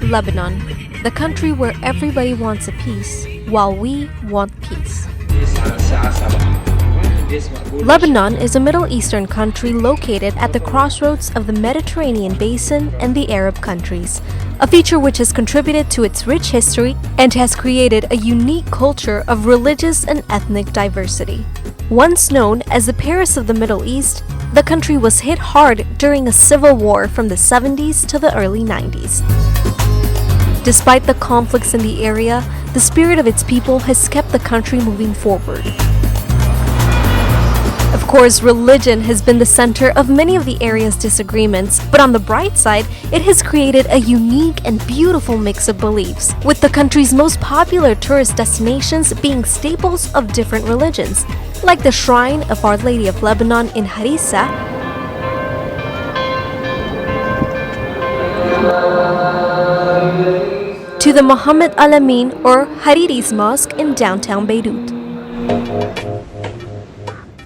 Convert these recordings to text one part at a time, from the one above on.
Lebanon, the country where everybody wants a peace, while we want peace. Lebanon is a Middle Eastern country located at the crossroads of the Mediterranean basin and the Arab countries, a feature which has contributed to its rich history and has created a unique culture of religious and ethnic diversity. Once known as the Paris of the Middle East, the country was hit hard during a civil war from the 70s to the early 90s. Despite the conflicts in the area, the spirit of its people has kept the country moving forward. Of course, religion has been the center of many of the area's disagreements, but on the bright side, it has created a unique and beautiful mix of beliefs, with the country's most popular tourist destinations being staples of different religions, like the Shrine of Our Lady of Lebanon in Harissa, to the Muhammad Al-Amin or Hariri's Mosque in downtown Beirut.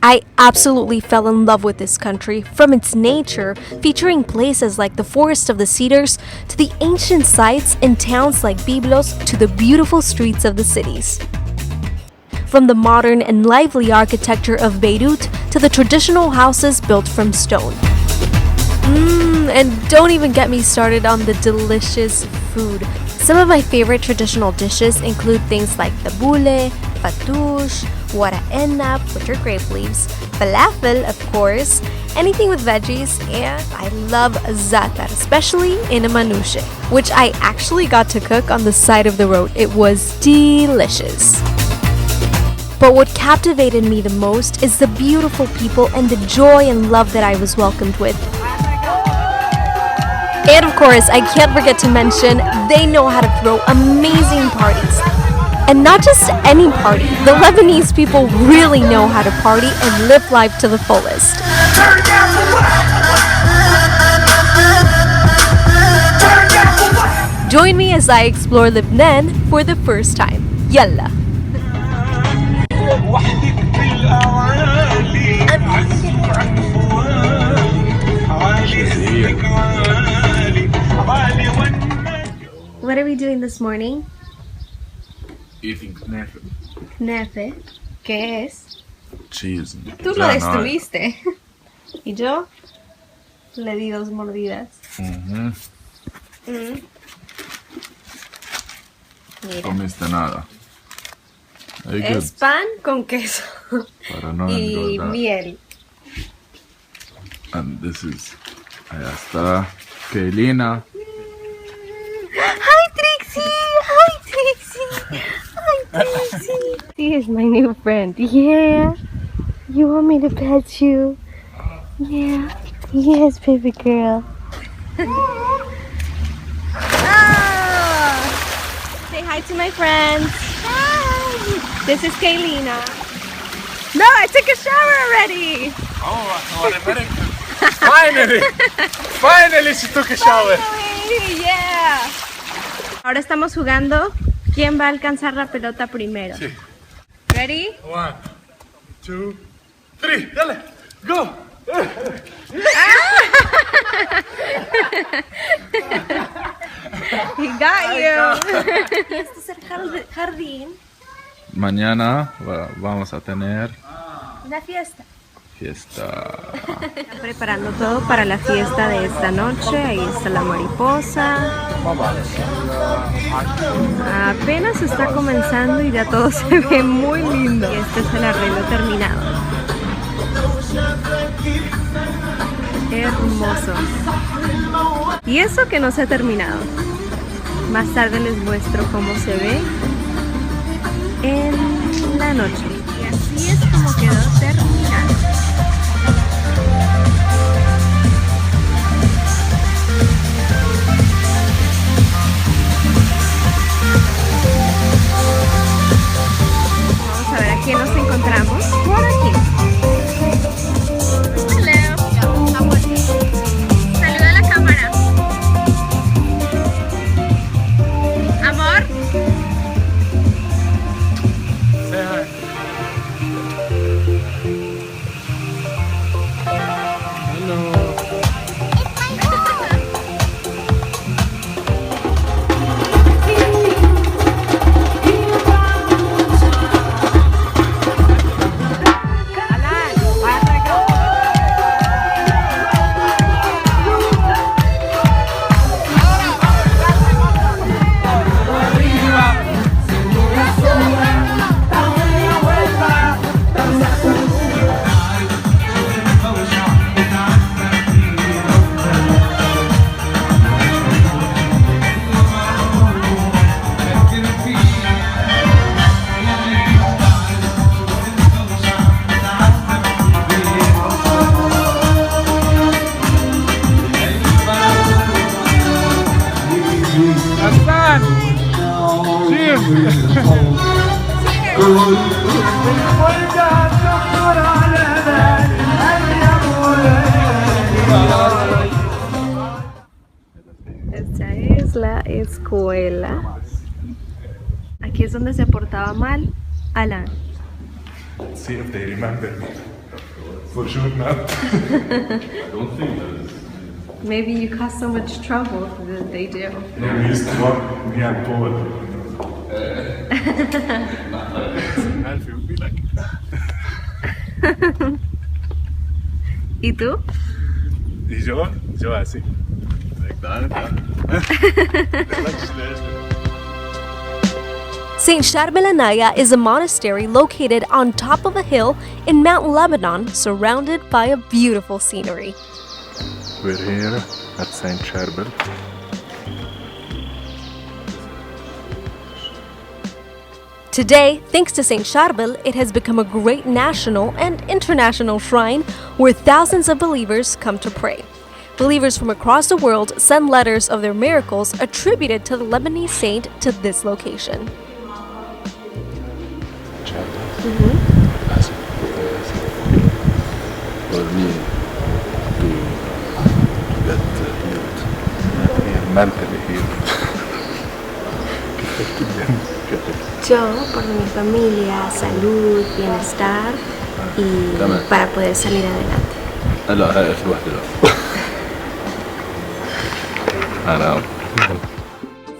I absolutely fell in love with this country, from its nature, featuring places like the Forest of the Cedars, to the ancient sites in towns like Byblos, to the beautiful streets of the cities. From the modern and lively architecture of Beirut to the traditional houses built from stone. And don't even get me started on the delicious food. Some of my favorite traditional dishes include things like tabbouleh, fattoush, wara enab, which are grape leaves, falafel, of course, anything with veggies, and I love za'atar, especially in a manouche, which I actually got to cook on the side of the road. It was delicious. But what captivated me the most is the beautiful people and the joy and love that I was welcomed with. And of course, I can't forget to mention, they know how to throw amazing parties. And not just any party, the Lebanese people really know how to party and live life to the fullest. Join me as I explore Lebanon for the first time. Yalla! What are we doing this morning? Eating knefe. Knefe. ¿Qué es? Cheese. Tú lo destruiste. Y yo le di 2 mordidas. Mira. Comiste nada. Very Es pan con queso. Para no y engordar. miel. And this is... Allá está Kaylina. Hi Trixie! Hi Trixie! Hi Trixie! She is my new friend. Yeah. You want me to pet you? Yeah. Yes, baby girl. Say hi to my friends. Hi. This is Kaylina. No, I took a shower already. Oh, finally! Finally she took a shower! Finally, yeah. Ahora estamos jugando quién va a alcanzar la pelota primero. Sí. Ready? 1, 2, 3, dale, go! He got you. Este es el jardín. Mañana vamos a tener Una fiesta. fiesta. Están preparando todo para la fiesta de esta noche. Ahí está la mariposa. Apenas está comenzando y ya todo se ve muy lindo. Y este es el arreglo terminado. Hermoso. Y eso que no se ha terminado. Más tarde les muestro cómo se ve en la noche. Y así es como quedó terminado. Vamos a ver a quién nos encontramos por aquí. Saluda a la cámara. Amor. Esta es la escuela. Aquí es donde se portaba mal Alan. See if they remember me. For sure not. Maybe you caused so much trouble that they do. No, we used to walk, me and Paul. Alfie would be like. ¿Y tú? Y yo así. Like that. St. Charbel is a monastery located on top of a hill in Mount Lebanon, surrounded by a beautiful scenery. We're here at St. Charbel. Today, thanks to St. Charbel, it has become a great national and international shrine where thousands of believers come to pray. Believers from across the world send letters of their miracles attributed to the Lebanese saint to this location. For me to get healed, mentally healed. Yo, por mi familia, salud, bienestar y para poder salir adelante. لا هاي لوحدي لا. أنا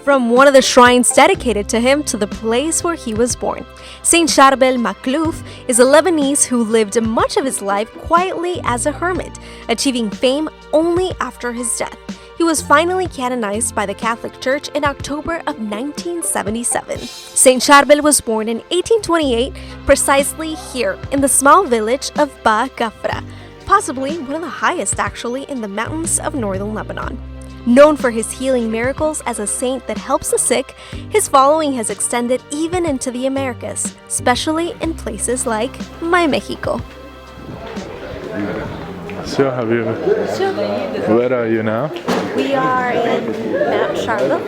From one of the shrines dedicated to him to the place where he was born. Saint Charbel Maklouf is a Lebanese who lived much of his life quietly as a hermit, achieving fame only after his death. He was finally canonized by the Catholic Church in October of 1977. Saint Charbel was born in 1828, precisely here in the small village of Ba Gafra, possibly one of the highest actually in the mountains of northern Lebanon. Known for his healing miracles as a saint that helps the sick, his following has extended even into the Americas, especially in places like My Mexico. So حبيبي. Where are you now? We are in Mount Charbel.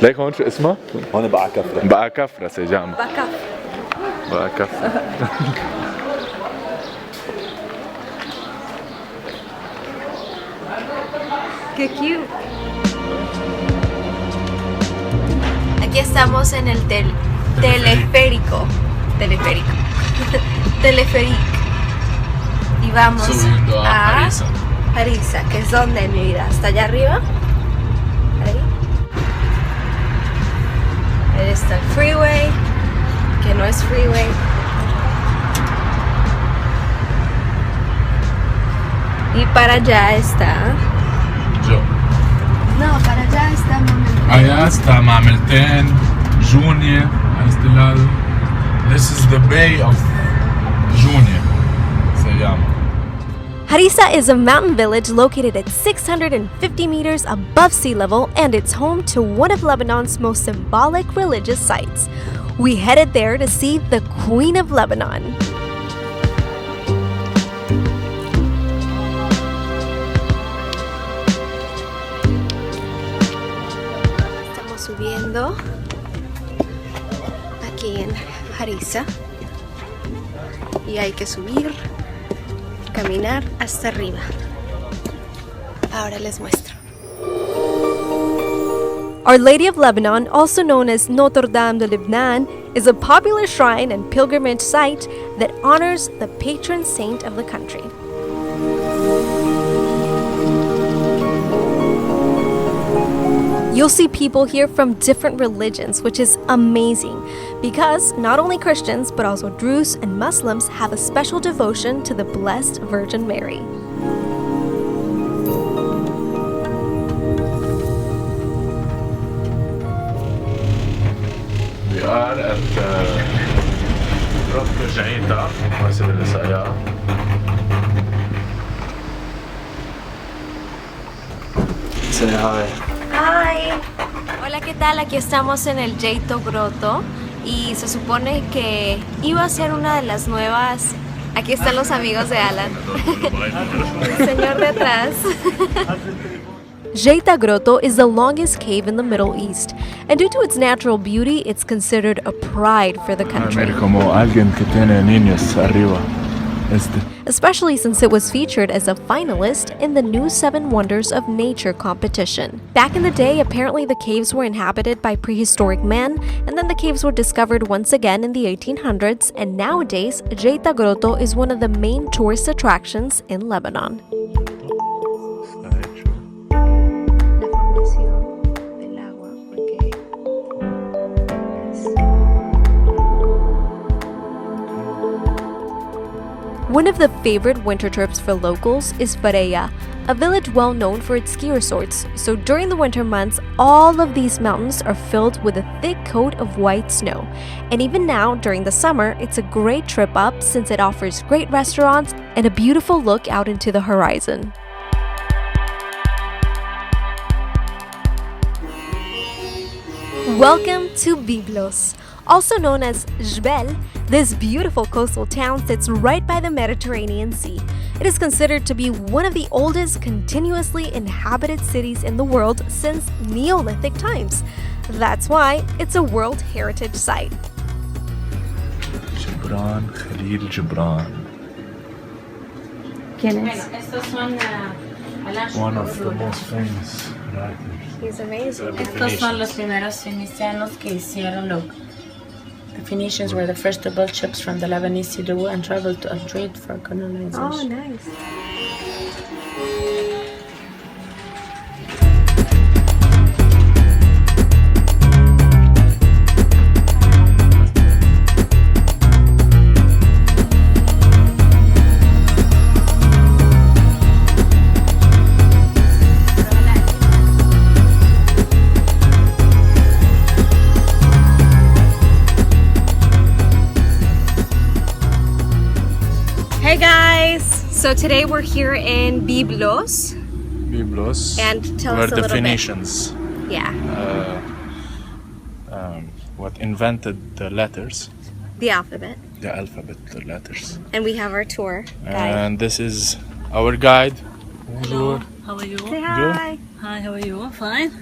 ليك هون شو اسمه؟ هون بقى كفرة. بقى كفرة سجام. Back up. بقى كفرة. ¡Qué cute! Aquí estamos en el teleférico. Teleférico. Y vamos Subiendo a Harissa. Harissa, que es donde, mi vida, hasta allá arriba. Ahí. Ahí está el freeway, que no es freeway. Y para allá está. Yo. No, para allá está Mamelten. Allá está Mamelten, Junior, a este lado. This is the Bay of Junior, se llama. Harissa is a mountain village located at 650 meters above sea level, and it's home to one of Lebanon's most symbolic religious sites. We headed there to see the Queen of Lebanon. Estamos subiendo aquí en Harissa y hay que subir, caminar hasta arriba. Ahora les muestro. Our Lady of Lebanon, also known as Notre Dame de Lebanon, is a popular shrine and pilgrimage site that honors the patron saint of the country. You'll see people here from different religions, which is amazing because not only Christians but also Druze and Muslims have a special devotion to the Blessed Virgin Mary. We are at Grotto Jaita, Municipal Isaiah. Say hi. Hi. Hola, ¿qué tal? Aquí estamos en el Jaito Grotto y se supone que iba a ser una de las nuevas. Aquí están los amigos de Alan. El señor de atrás. Jaita Grotto is the longest cave in the Middle East, And due to its natural beauty, it's considered a pride for the country. Especially since it was featured as a finalist in the new 7 Wonders of Nature competition. Back in the day, apparently the caves were inhabited by prehistoric man, and then the caves were discovered once again in the 1800s, and nowadays, Jeita Grotto is one of the main tourist attractions in Lebanon. One of the favorite winter trips for locals is Fareya, a village well known for its ski resorts. So during the winter months, all of these mountains are filled with a thick coat of white snow. And even now, during the summer, it's a great trip up since it offers great restaurants and a beautiful look out into the horizon. Welcome to Byblos. Also known as Jbel, this beautiful coastal town sits right by the Mediterranean Sea. It is considered to be one of the oldest continuously inhabited cities in the world since Neolithic times. That's why it's a World Heritage Site. Gibran, Khalil Gibran. ¿Quién es? One of the most famous writers. He's amazing. Estos son los primeros fenicianos que hicieron lo. The Phoenicians were the first to build ships from the Lebanese Sea to and traveled to trade for colonization. Oh, nice. Hey guys! So today we're here in Byblos. Byblos. And tell were us a the little Phoenicians. bit. Yeah. What invented the letters, The alphabet. the alphabet, the letters. And we have our tour guide. And this is our guide. Bonjour. How are you? Say hi! Hi, how are you? Fine.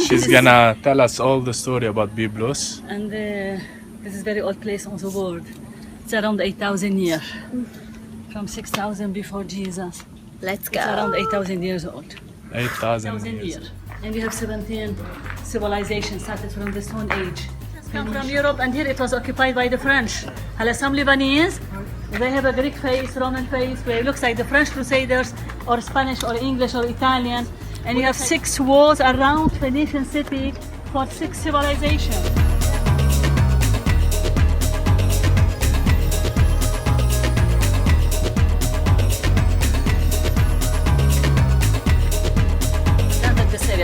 She's gonna tell us all the story about Byblos. And this is very old place on the world. It's around 8,000 years. From 6,000 before Jesus. Let's It's around go! 8,000 years old. 8,000 1,000 years. years. And we have 17 civilizations started from the Stone Age. It's come from Europe, and here it was occupied by the French. Hala, some Lebanese, they have a Greek face, Roman face, where it looks like the French Crusaders, or Spanish, or English, or Italian. And you have 6 walls around Phoenician city for 6 civilizations.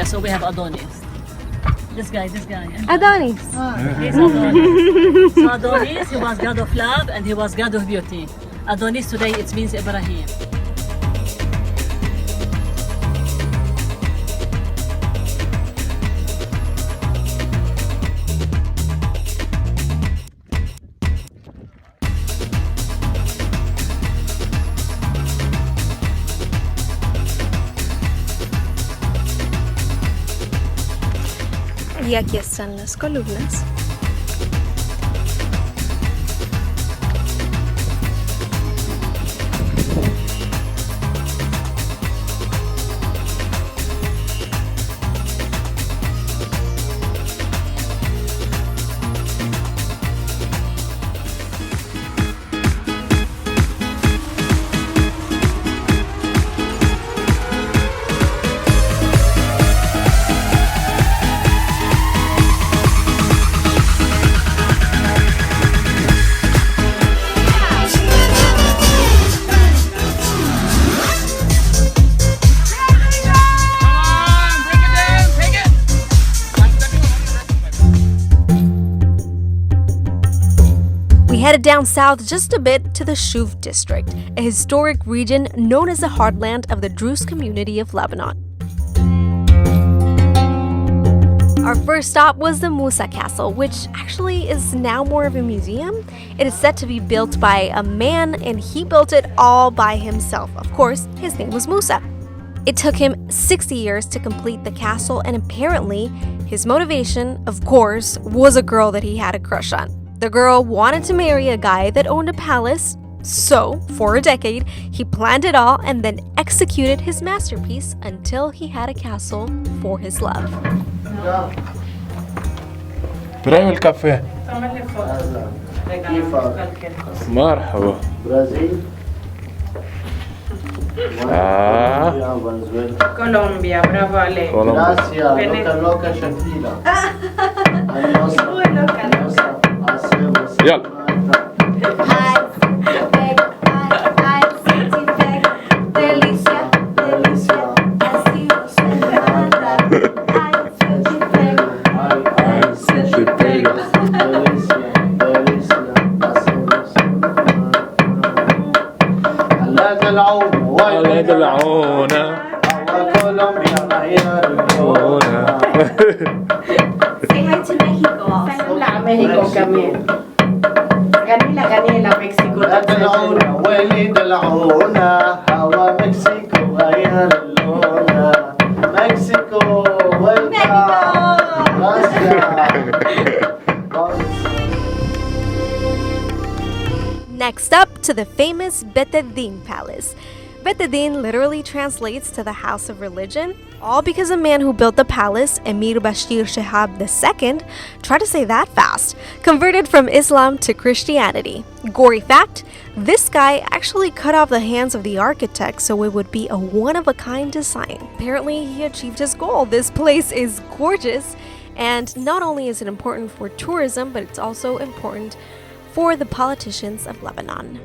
So we have Adonis. This guy. Adonis! He's Adonis. So Adonis, he was god of love and he was god of beauty. Adonis today, it means Ibrahim. Y aquí están las columnas. We headed down south just a bit to the Shuv district, a historic region known as the heartland of the Druze community of Lebanon. Our first stop was the Musa Castle, which actually is now more of a museum. It is said to be built by a man, and he built it all by himself. Of course, his name was Musa. It took him 60 years to complete the castle, and apparently, his motivation, of course, was a girl that he had a crush on. The girl wanted to marry a guy that owned a palace, so, for a decade, he planned it all and then executed his masterpiece until he had a castle for his love. تراي الكافيه Tómale foto. Regálame cualquier cosa. مرحبا برازيل Colombia, bravo Ale. Gracias, Vene- loca loca Shakira. Hermosa, hermosa, hacemos يلا ولد العونة Say hi to Mexico also. La México también. Gané la México. ولد العونة هوا مكسيكو غير اللونة مكسيكو Next up to the famous Betedin Palace. Betedin literally translates to the house of religion, all because a man who built the palace, Emir Bashir Shihab II, try to say that fast, converted from Islam to Christianity. Gory fact, this guy actually cut off the hands of the architect so it would be a one-of-a-kind design. Apparently, he achieved his goal. This place is gorgeous, and not only is it important for tourism, but it's also important for the politicians of Lebanon.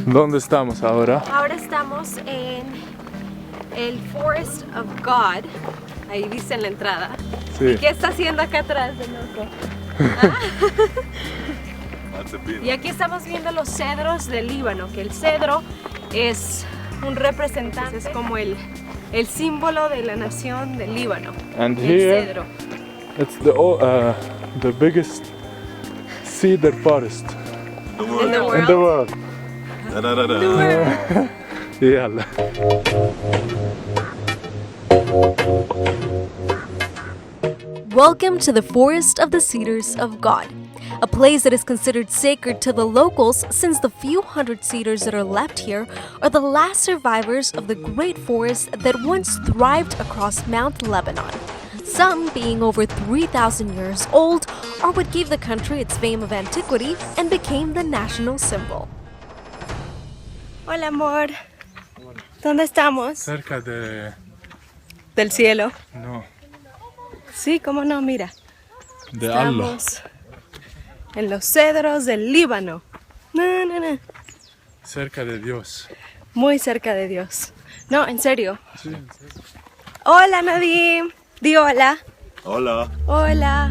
¿Dónde estamos ahora? Ahora estamos en el Forest of God. Ahí dice en la entrada. Sí. ¿Qué está haciendo acá atrás de loco? Y aquí estamos viendo los cedros del Líbano, que el cedro es un representante, es como el símbolo de la nación del Líbano. And El here cedro. it's the biggest cedar forest In the in world. the world. يلا Welcome to the Forest of the Cedars of God, a place that is considered sacred to the locals since the few hundred cedars that are left here are the last survivors of the great forest that once thrived across Mount Lebanon. Some being over 3,000 years old are what gave the country its fame of antiquity and became the national symbol. Hola, amor. ¿Dónde estamos? cerca Del cielo. no Sí, cómo no, mira. de Allah. Estamos en los cedros del Líbano. No, no, no. Cerca de Dios. Muy cerca de Dios. No, en serio. Hola, Nadim. Di hola. Hola. Hola.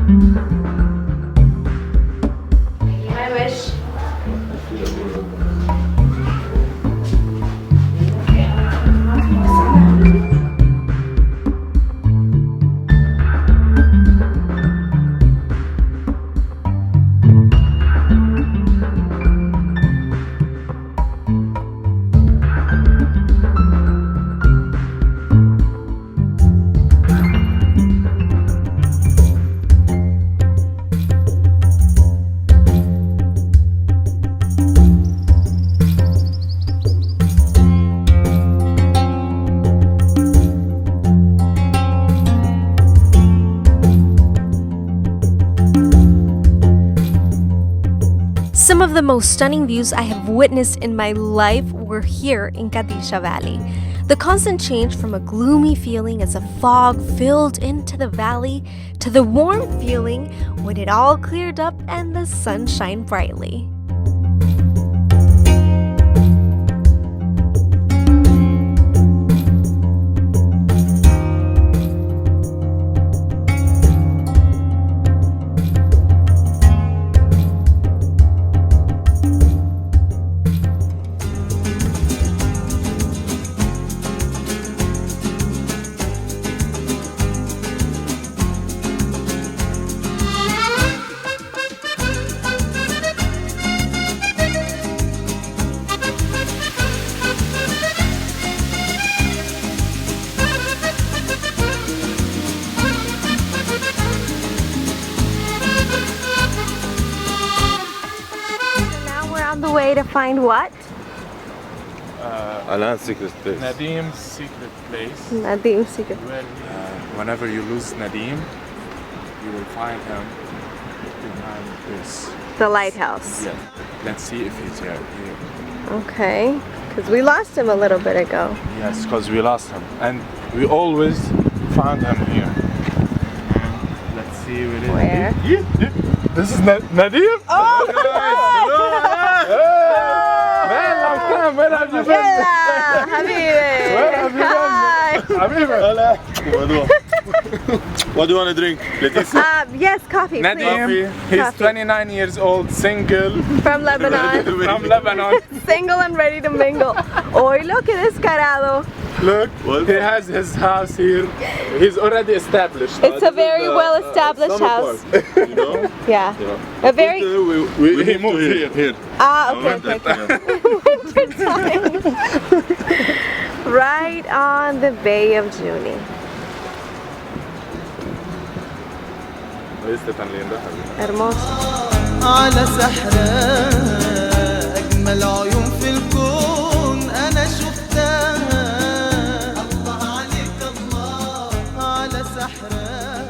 My wish. Some of the most stunning views I have witnessed in my life were here in Kadisha Valley. The constant change from a gloomy feeling as a fog filled into the valley to the warm feeling when it all cleared up and the sun shined brightly. On the way to find what? Alain's secret place. Nadim's secret place. Nadim's secret. Where whenever you lose Nadim, you will find him behind this. The lighthouse. Yeah. Let's see if he's here. Okay. Because we lost him a little bit ago. Yes, because we lost him. And we always found him here. Let's see where it is. Where? This is Nadim? Oh! Man, long time. Where have you been? Yalla, Habibi. Where have you been? Habibi. What do you want to drink, Leticia? Yes, coffee, Nadim, please. he's Coffee. 29 years old, single, From Lebanon. from Lebanon. Single and ready to mingle. Oy, look at this descarado. Look, he has his house here. He's already established. It's a very well-established house. You know? Yeah. A very... He moved here. Okay. Winter time. Right on the Bay of Juni. Hermoso. على سحرها أجمل عيون في الكون أنا شفتها الله عليك الله على سحرها.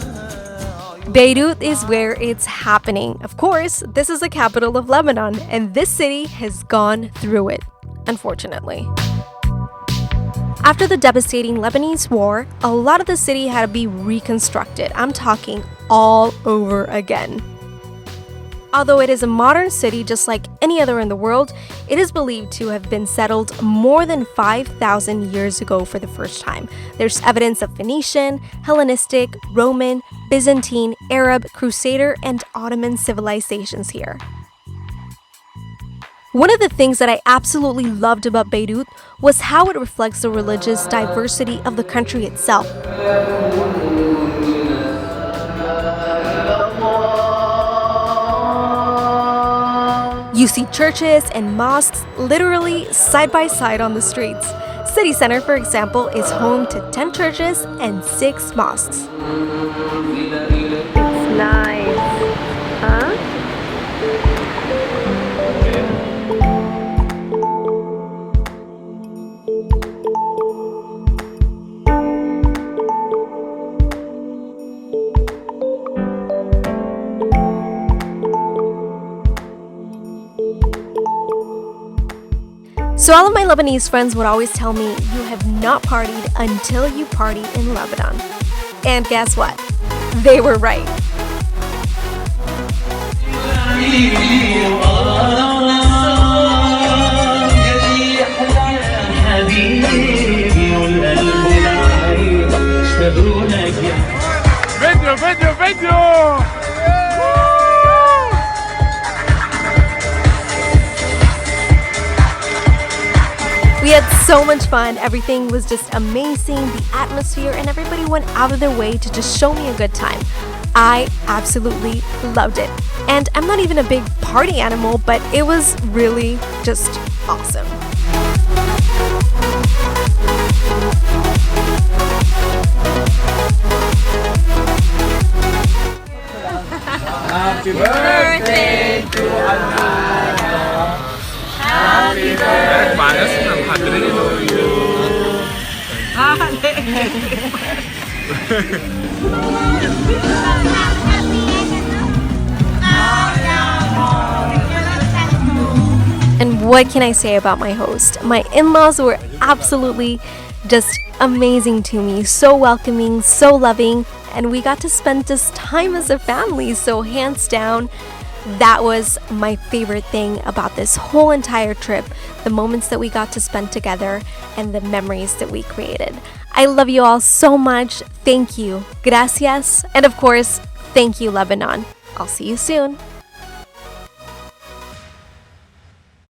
Beirut is where it's happening. Of course, this is the capital of Lebanon, and this city has gone through it, unfortunately. After the devastating Lebanese war, a lot of the city had to be reconstructed. I'm talking all over again. Although it is a modern city just like any other in the world, it is believed to have been settled more than 5,000 years ago for the first time. There's evidence of Phoenician, Hellenistic, Roman, Byzantine, Arab, Crusader, and Ottoman civilizations here. One of the things that I absolutely loved about Beirut was how it reflects the religious diversity of the country itself. You see churches and mosques literally side by side on the streets. City Center, for example, is home to 10 churches and 6 mosques. It's nice, huh? So all of my Lebanese friends would always tell me, you have not partied until you party in Lebanon. And guess what? They were right. Video! had so much fun. Everything was just amazing. The atmosphere and everybody went out of their way to just show me a good time. I absolutely loved it. And I'm not even a big party animal, but it was really just awesome. Happy birthday to Alana. Happy birthday to And what can I say about my host? My in-laws were absolutely just amazing to me, so welcoming, so loving, and we got to spend this time as a family. So hands down, that was my favorite thing about this whole entire trip, the moments that we got to spend together and the memories that we created. I love you all so much. Thank you. Gracias. And of course, thank you, Lebanon. I'll see you soon.